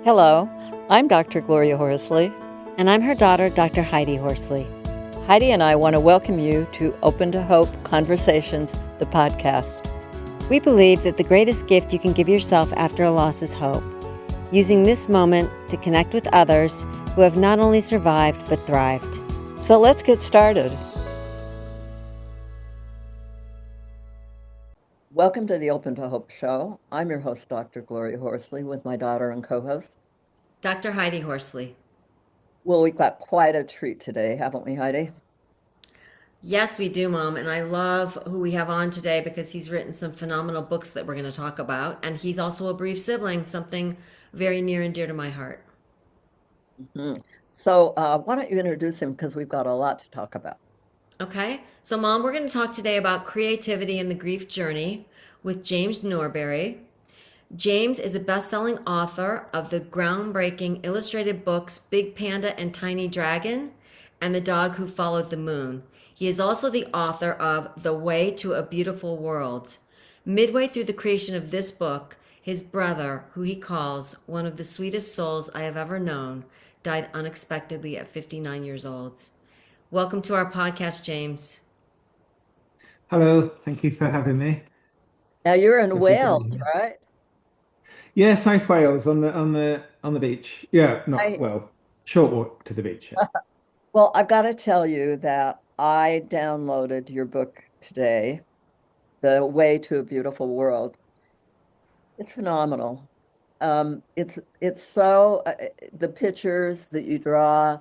Hello, I'm Dr. Gloria Horsley. And I'm her daughter, Dr. Heidi Horsley. Heidi and I want to welcome you to Open to Hope Conversations, the podcast. We believe that the greatest gift you can give yourself after a loss is hope, using this moment to connect with others who have not only survived but thrived. So let's get started. Welcome to the Open to Hope show. I'm your host, Dr. Gloria Horsley, with my daughter and co-host, Dr. Heidi Horsley. Well, we've got quite a treat today, haven't we, Heidi? Yes, we do, Mom. And I love who we have on today because he's written some phenomenal books that we're going to talk about. And he's also a bereaved sibling, something very near and dear to my heart. Mm-hmm. So why don't you introduce him, because we've got a lot to talk about. Okay. So, Mom, we're going to talk today about creativity and the grief journey with James Norbury. James is a best-selling author of the groundbreaking illustrated books Big Panda and Tiny Dragon and The Dog Who Followed the Moon. He is also the author of The Way to a Beautiful World. Midway through the creation of this book, his brother, who he calls one of the sweetest souls I have ever known, died unexpectedly at 59 years old. Welcome to our podcast, James. Hello, thank you for having me. Now you're in Wales, right? Yeah, South Wales on the beach. Yeah, short walk to the beach. Yeah. Well, I've got to tell you that I downloaded your book today, The Way to a Beautiful World. It's phenomenal. It's so the pictures that you draw,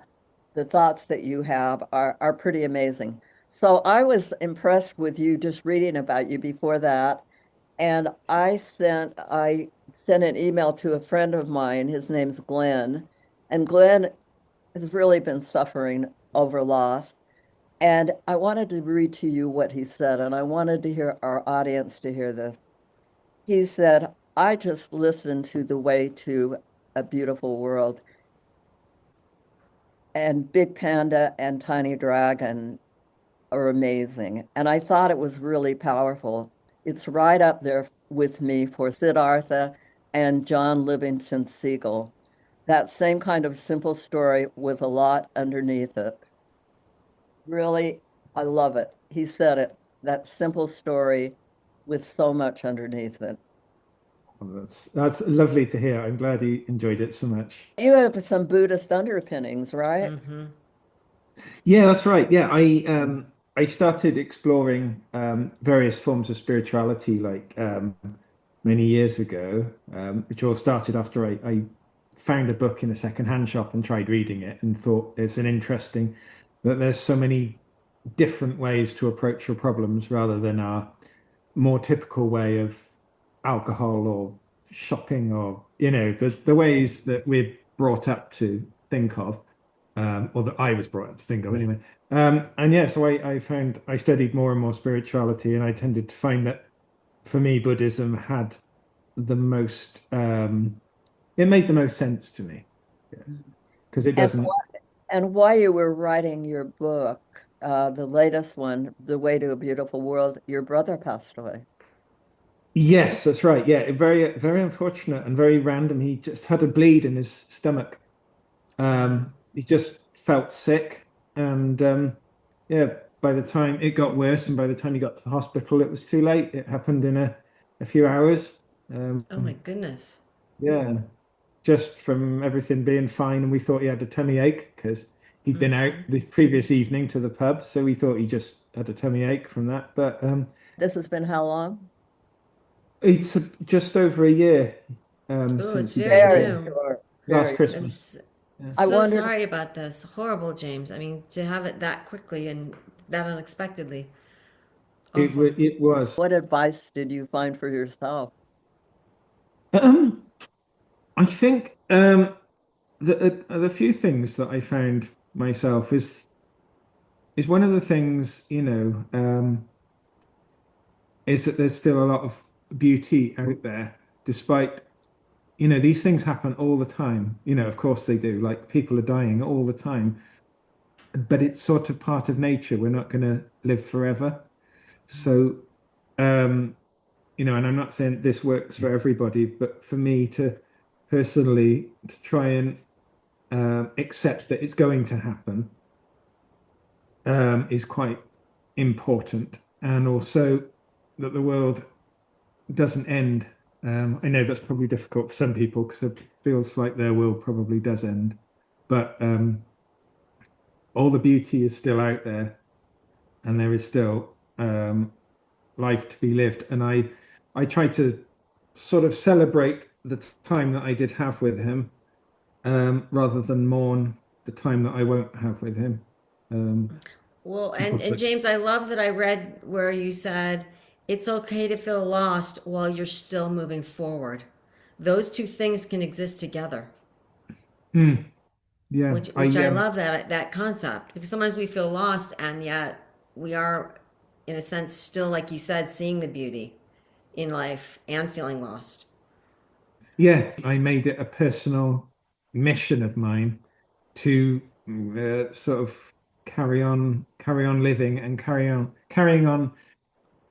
the thoughts that you have are pretty amazing. So I was impressed with you just reading about you before that. And I sent an email to a friend of mine. His name's Glenn, and Glenn has really been suffering over loss. And I wanted to read to you what he said, and I wanted to hear our audience to hear this. He said, "I just listened to The Way to a Beautiful World, and Big Panda and Tiny Dragon are amazing. And I thought it was really powerful. It's right up there with me for Siddhartha and John Livingston Segal. That same kind of simple story with a lot underneath it. Really, I love it." He said it, that simple story with so much underneath it. Well, that's lovely to hear. I'm glad you enjoyed it so much. You have some Buddhist underpinnings, right? Mm-hmm. Yeah, that's right. Yeah, I started exploring various forms of spirituality many years ago, which all started after I found a book in a secondhand shop and tried reading it and thought it's an interesting that there's so many different ways to approach your problems rather than our more typical way of alcohol or shopping or the ways that we're brought up to think of, or that I was brought up to think of anyway. And yeah, so I found I studied more and more spirituality, and I tended to find that for me Buddhism had the most it made the most sense to me, because it doesn't. And while you were writing your book, the latest one, The Way to a Beautiful World, your brother passed away. Yes, that's right. Yeah, very, very unfortunate and very random. He just had a bleed in his stomach. He just felt sick, and yeah, by the time it got worse, and by the time he got to the hospital, it was too late. It happened in a few hours. Oh my goodness. Yeah, just from everything being fine, and we thought he had a tummy ache because he'd been out the previous evening to the pub, so we thought he just had a tummy ache from that. But This has been how long? it's just over a year Oh, since it's he very died. new. Last Christmas. I'm I so wondered- sorry about this. Horrible, James. I mean, to have it that quickly and that unexpectedly. Awful. It was. What advice did you find for yourself? I think the few things that I found myself is one of the things, is that there's still a lot of beauty out there, despite, these things happen all the time. Of course they do. Like, people are dying all the time, but it's sort of part of nature. We're not going to live forever. So, and I'm not saying this works for everybody, but for me to personally to try and accept that it's going to happen is quite important, and also that the world doesn't end. I know that's probably difficult for some people because it feels like their world probably does end, but all the beauty is still out there, and there is still life to be lived. And I try to sort of celebrate the time that I did have with him, rather than mourn the time that I won't have with him. Um, Well, and but James, I love that I read where you said it's okay to feel lost while you're still moving forward. Those two things can exist together, mm, yeah, which I love that concept because sometimes we feel lost and yet we are, in a sense, still like you said, seeing the beauty in life and feeling lost. yeah, I made it a personal mission of mine to sort of carry on living and carrying on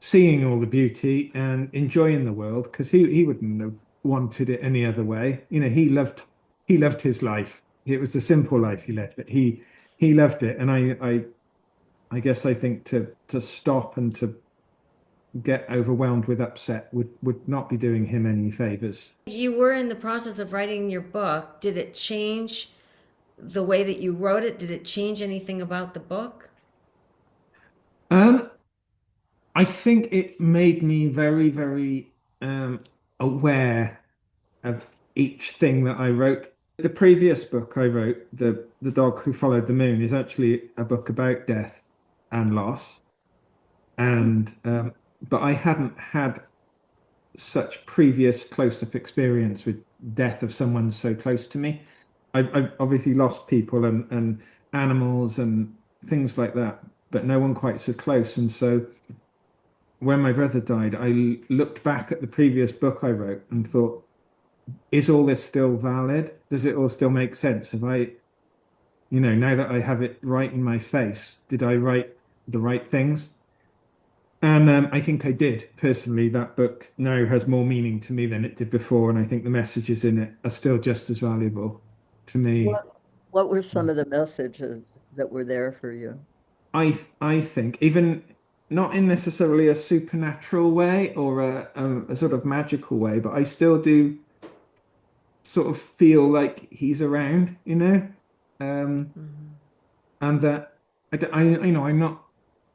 seeing all the beauty and enjoying the world because he wouldn't have wanted it any other way. You know, he loved his life. It was a simple life he led, but he loved it. And I guess I think to stop and to get overwhelmed with upset would not be doing him any favors. You were in the process of writing your book. Did it change the way that you wrote it? Did it change anything about the book? Um, I think it made me very, very aware of each thing that I wrote. The previous book I wrote, The Dog Who Followed the Moon, is actually a book about death and loss. And but I hadn't had such previous close-up experience with death of someone so close to me. I've obviously lost people and animals and things like that, but no one quite so close. And so when my brother died, I looked back at the previous book I wrote and thought, is all this still valid? Does it all still make sense? Have I, now that I have it right in my face, did I write the right things? And I think I did. Personally, that book now has more meaning to me than it did before, and I think the messages in it are still just as valuable to me. What were some of the messages that were there for you? I think even not in necessarily a supernatural way or a sort of magical way, but I still do sort of feel like he's around, um, Mm-hmm. and that I'm not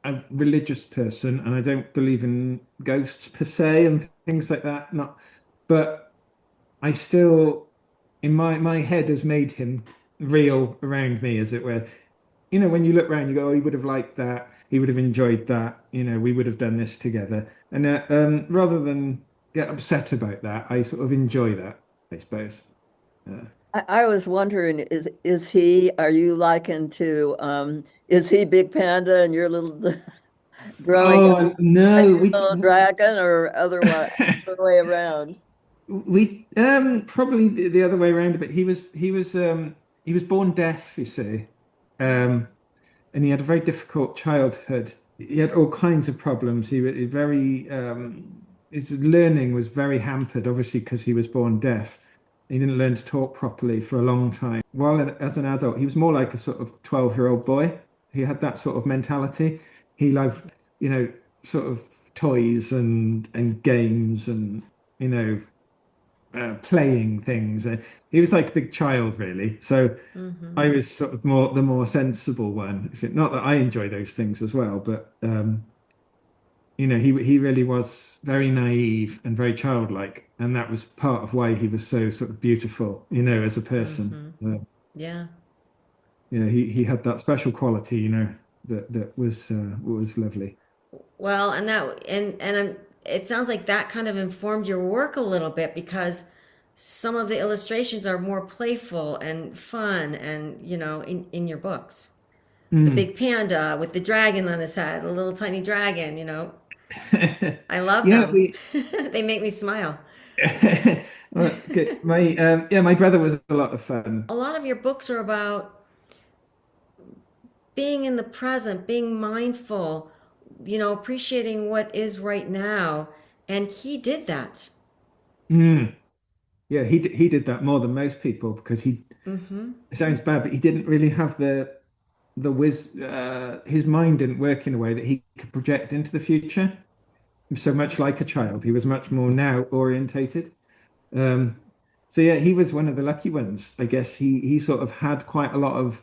a religious person, and I don't believe in ghosts per se and things like that. Not, but I still, in my head, has made him real around me, as it were. When you look around, you go, oh, he would have liked that. He would have enjoyed that. We would have done this together. And rather than get upset about that, I sort of enjoy that, I suppose. Uh, I was wondering, are you likened to, is he Big Panda and you're little growing up oh no, your own dragon or otherwise, the way around? we probably the other way around a bit. He was born deaf, you see. Um, and he had a very difficult childhood. He had all kinds of problems. He very his learning was very hampered, obviously because he was born deaf. He didn't learn to talk properly for a long time. As an adult, he was more like a sort of 12-year-old boy. He had that sort of mentality. He loved, sort of toys and games and you know playing things. He was like a big child, really. So Mm-hmm. I was sort of the more sensible one. Not that I enjoy those things as well, but he really was very naive and very childlike, and that was part of why he was so sort of beautiful, as a person. Mm-hmm. Yeah. He had that special quality, that was lovely. Well, it sounds like that kind of informed your work a little bit because some of the illustrations are more playful and fun and, in your books. The Mm. big panda with the dragon on his head, a little tiny dragon. I love Yeah, them. we. They make me smile. Well, good. My brother was a lot of fun. A lot of your books are about being in the present, being mindful, appreciating what is right now. And he did that. Mm. Yeah, he did that more than most people because he Mm-hmm. it sounds bad, but he didn't really have his mind didn't work in a way that he could project into the future. So much like a child, he was much more now orientated. Um, so yeah, he was one of the lucky ones. I guess he sort of had quite a lot of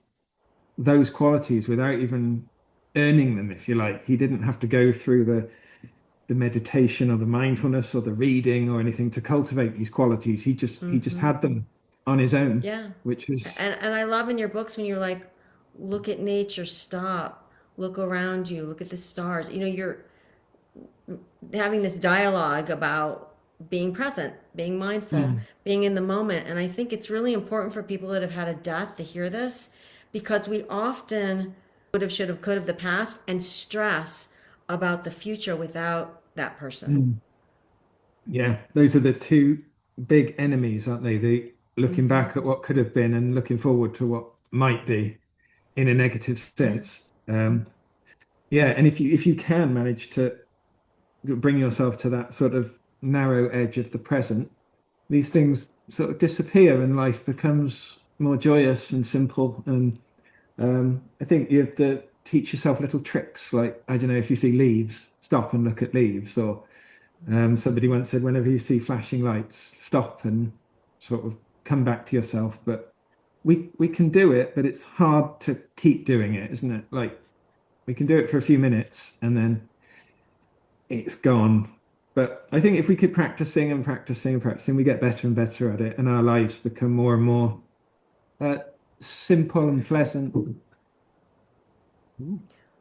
those qualities without even earning them, if you like. He didn't have to go through the meditation or the mindfulness or the reading or anything to cultivate these qualities. He just Mm-hmm. had them on his own, Yeah. which was And I love in your books when you're like, look at nature, stop, look around you, look at the stars. You know, you're having this dialogue about being present, being mindful, Mm, being in the moment. And I think it's really important for people that have had a death to hear this because we often would have, should have, could have the past and stress about the future without that person. mm. Yeah, those are the two big enemies, aren't they? The looking Mm-hmm. back at what could have been and looking forward to what might be in a negative sense. Yeah, and if you can manage to bring yourself to that sort of narrow edge of the present, these things sort of disappear and life becomes more joyous and simple. And I think you have to teach yourself little tricks, like I don't know if you see leaves, stop and look at leaves, or somebody once said, whenever you see flashing lights, stop and sort of come back to yourself. But we can do it, but it's hard to keep doing it, isn't it? Like we can do it for a few minutes and then it's gone. But I think if we keep practicing and practicing and practicing, we get better and better at it, and our lives become more and more uh, simple and pleasant.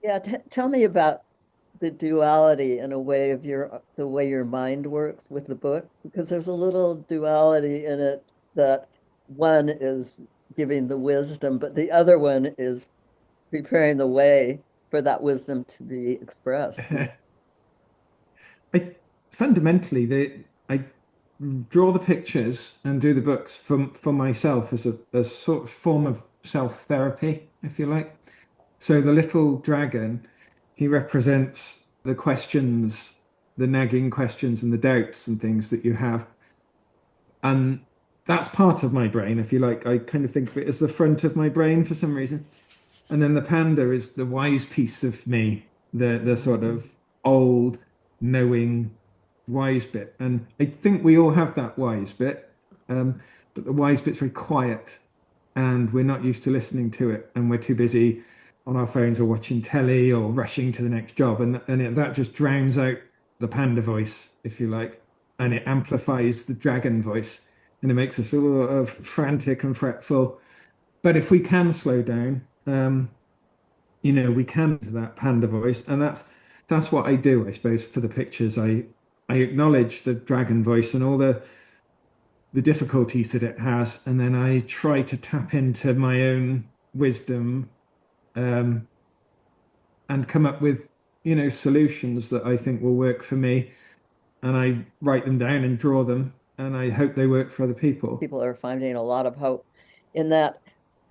Yeah, t tell me about the duality in a way of your the way your mind works with the book, because there's a little duality in it that one is giving the wisdom, but the other one is preparing the way for that wisdom to be expressed. I fundamentally I draw the pictures and do the books for myself as a sort of form of self-therapy, if you like. So the little dragon, he represents the questions, the nagging questions and the doubts and things that you have. And that's part of my brain, if you like. I kind of think of it as the front of my brain for some reason. And then the panda is the wise piece of me, the sort of old, knowing, wise bit. And I think we all have that wise bit, but the wise bit's very quiet, and we're not used to listening to it, and we're too busy on our phones or watching telly or rushing to the next job, that just drowns out the panda voice, if you like, and it amplifies the dragon voice, and it makes us all frantic and fretful. But if we can slow down, we can do that panda voice, and that's what I do, I suppose, for the pictures. I acknowledge the dragon voice and all the difficulties that it has, and then I try to tap into my own wisdom, um, and come up with, solutions that I think will work for me, and I write them down and draw them, and I hope they work for other people. People are finding a lot of hope in that.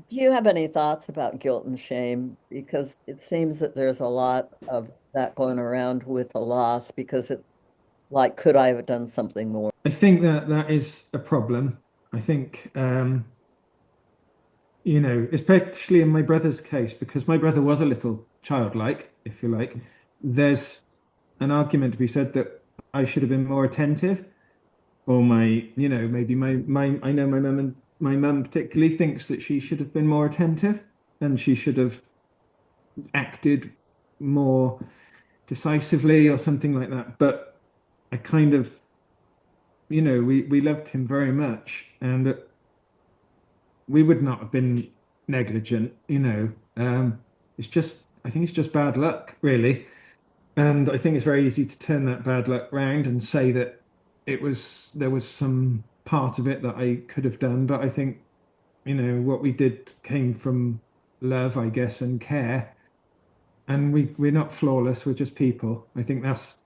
Do you have any thoughts about guilt and shame? Because it seems that there's a lot of that going around with a loss because it's like, could I have done something more? I think that is a problem. I think, especially in my brother's case, because my brother was a little childlike, if you like, there's an argument to be said that I should have been more attentive, or maybe I know my mum particularly thinks that she should have been more attentive and she should have acted more decisively or something like that. But I kind of, we loved him very much, and we would not have been negligent, it's just, I think it's just bad luck, really. And I think it's very easy to turn that bad luck round and say that there was some part of it that I could have done. But I think, what we did came from love, I guess, and care. And we're not flawless, we're just people. I think that's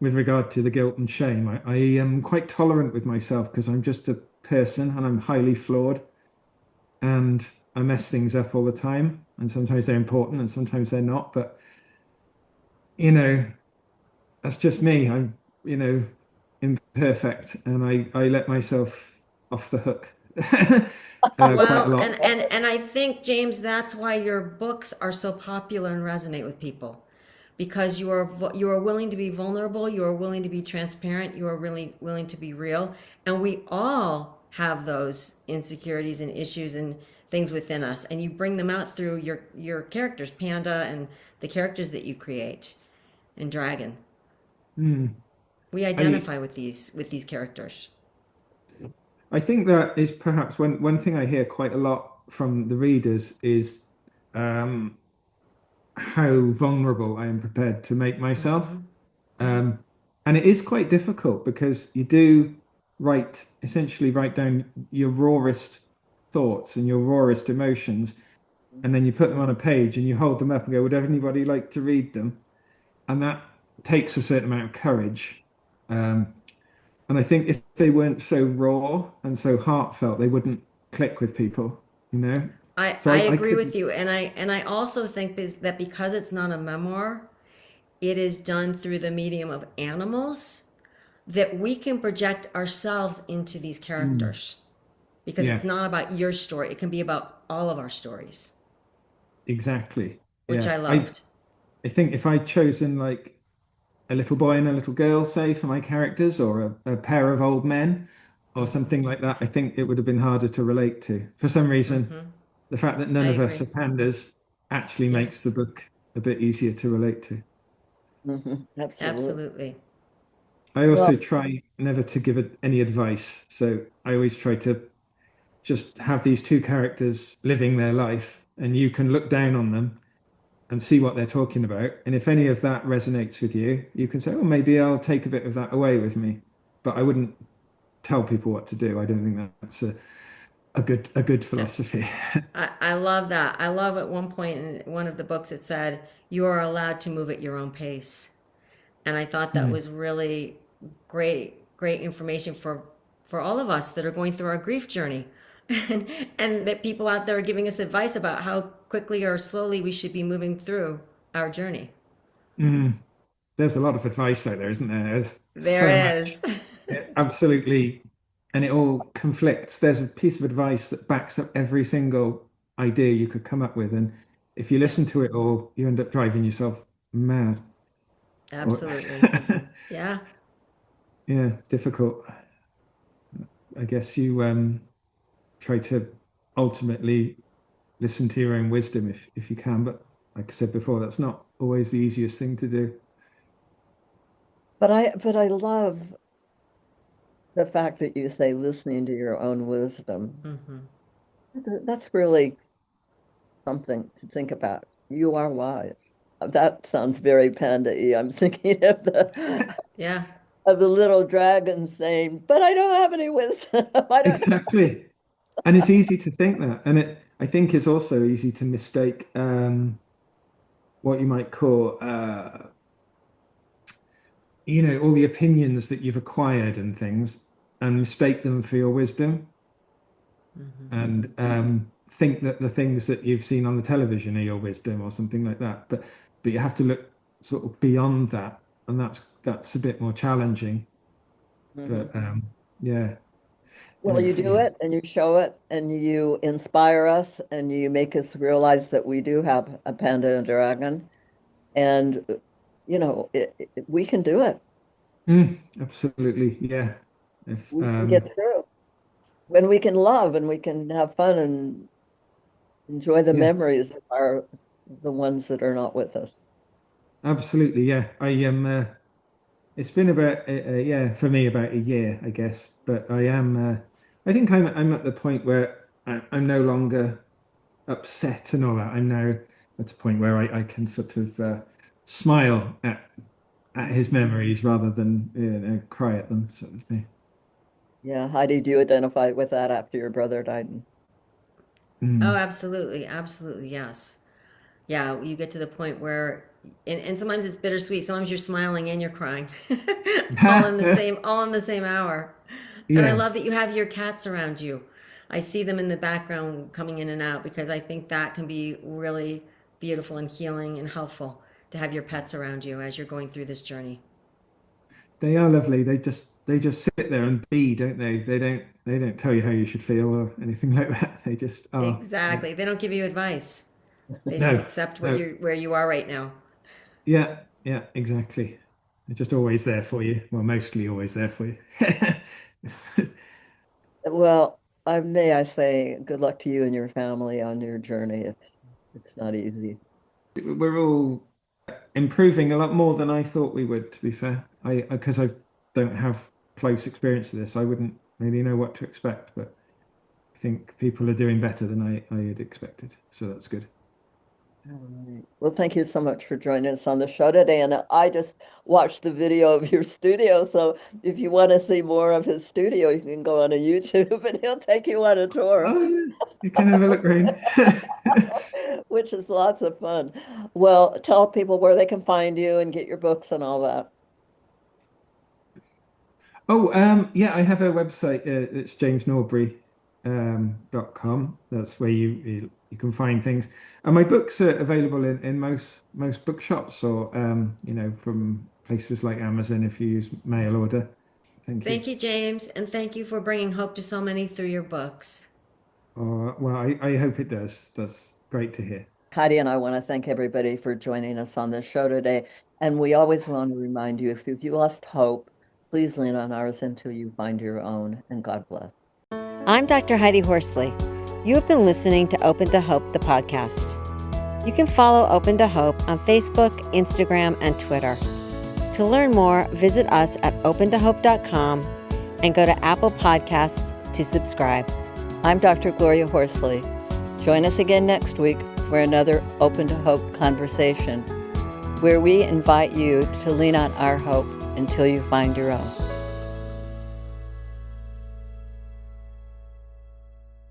with regard to the guilt and shame. I am quite tolerant with myself because I'm just a person and I'm highly flawed, and I mess things up all the time. And sometimes they're important and sometimes they're not. But, you know, that's just me. I'm, imperfect, and I let myself off the hook quite a Well, lot. and I think, James, that's why your books are so popular and resonate with people, because you are willing to be vulnerable, you are willing to be transparent, you are really willing to be real, and we all have those insecurities and issues and things within us, and you bring them out through your characters, Panda, and the characters that you create in Dragon. Mm. We I identify with these characters. I think that is perhaps one thing I hear quite a lot from the readers is um, how vulnerable I am prepared to make myself. Mm-hmm. Yeah. Um, and it is quite difficult because you do essentially write down your rawest thoughts and your rawest emotions, and then you put them on a page and you hold them up and go, would anybody like to read them? And that takes a certain amount of courage. Um, and I think if they weren't so raw and so heartfelt, they wouldn't click with people, you know? So I I agree with couldn't. you, and I also think that because it's not a memoir, it is done through the medium of animals, that we can project ourselves into these Mm, characters, because it's yeah, not about your story, it can be about all of our stories, exactly. which Yeah. I loved. I think if I'd chosen like a little boy and a little girl, say, for my characters, or a pair of old men, or Hmm. something like that, I think it would have been harder to relate to. For some reason, Hmm. the fact that I none of us agree. are pandas actually Yeah, makes the book a bit easier to relate to. Absolutely. absolutely. I Well, also try never to give any advice. So I always try to just have these two characters living their life, and you can look down on them and see what they're talking about. And if any of that resonates with you, you can say, oh, maybe I'll take a bit of that away with me. But I wouldn't tell people what to do. I don't think that's a good philosophy. I love that. I love at one point in one of the books it said, you are allowed to move at your own pace. And I thought that Mm, was really great information for all of us that are going through our grief journey. and and that people out there are giving us advice about how quickly or slowly we should be moving through our journey. mm. There's a lot of advice out there, isn't there? There's There so much. is. Yeah, absolutely. And it all conflicts. There's a piece of advice that backs up every single idea you could come up with. And if you Yeah, listen to it all, you end up driving yourself mad. Or, absolutely. Yeah. yeah, difficult. I guess you try to ultimately listen to your own wisdom if you can. But like I said before, that's not always the easiest thing to do. but I love the fact that you say listening to your own wisdom. Hmm. That's really something to think about. You are wise. That sounds very panda-y. I'm thinking of Yeah. the little dragon saying, "But I don't have any wisdom. I don't know." Exactly. And it's easy to think that. And I think it's also easy to mistake what you might call, all the opinions that you've acquired and things, and mistake them for your wisdom, Hmm. and think that the things that you've seen on the television are your wisdom or something like that. But you have to look sort of beyond that, and that's a bit more challenging. Mhm. But yeah, and Well, you do it and you show it and you inspire us and you make us realize that we do have a panda and a dragon and we can do it. absolutely, yeah. If We can get through. When we can love and we can have fun and enjoy the yeah, memories that are the ones that are not with us. absolutely, yeah. I am. It's been about yeah, for me about a year, I guess. But I am. I think I'm at the point where I'm no longer upset and all that. I'm now at a point where I can sort of smile at his memories rather than cry at them, sort of thing. Yeah, Heidi, do you identify with that after your brother died? Oh, Mm. absolutely. Absolutely. Yes. Yeah. You get to the point where, and sometimes it's bittersweet. Sometimes you're smiling and you're crying all in the same hour. And I Yeah, love that you have your cats around you. I see them in the background coming in and out, because I think that can be really beautiful and healing and helpful to have your pets around you as you're going through this journey. they are lovely. They just they just sit there and be, don't they? They don't tell you how you should feel or anything like that. They just are. Yeah. Exactly. They don't give you advice. They just No, accept no. where you are right now. Yeah, yeah, exactly. They're just always there for you. Well, mostly always there for you. Well, may I say good luck to you and your family on your journey. It's not easy. We're all improving a lot more than I thought we would, to be fair. Because I don't have close experience of this, I wouldn't really know what to expect, but I think people are doing better than I had expected. So that's good. All right. Well, thank you so much for joining us on the show today. And I just watched the video of your studio. So if you want to see more of his studio, you can go on a YouTube and he'll take you on a tour, Oh yeah, you can have a look round. which is lots of fun. Well, tell people where they can find you and get your books and all that. Oh, yeah, I have a website. It's jamesnorbury.com. That's where you can find things. And my books are available in most bookshops or from places like Amazon if you use mail order. Thank you. Thank you, James, and thank you for bringing hope to so many through your books. Well, I hope it does. That's great to hear. Heidi and I want to thank everybody for joining us on this show today. And we always want to remind you, if you lost hope, please lean on ours until you find your own. And God bless. I'm Dr. Heidi Horsley. You have been listening to Open to Hope, the podcast. You can follow Open to Hope on Facebook, Instagram, and Twitter. To learn more, visit us at opentohope.com and go to Apple Podcasts to subscribe. I'm Dr. Gloria Horsley. Join us again next week for another Open to Hope conversation, where we invite you to lean on our hope until you find your own.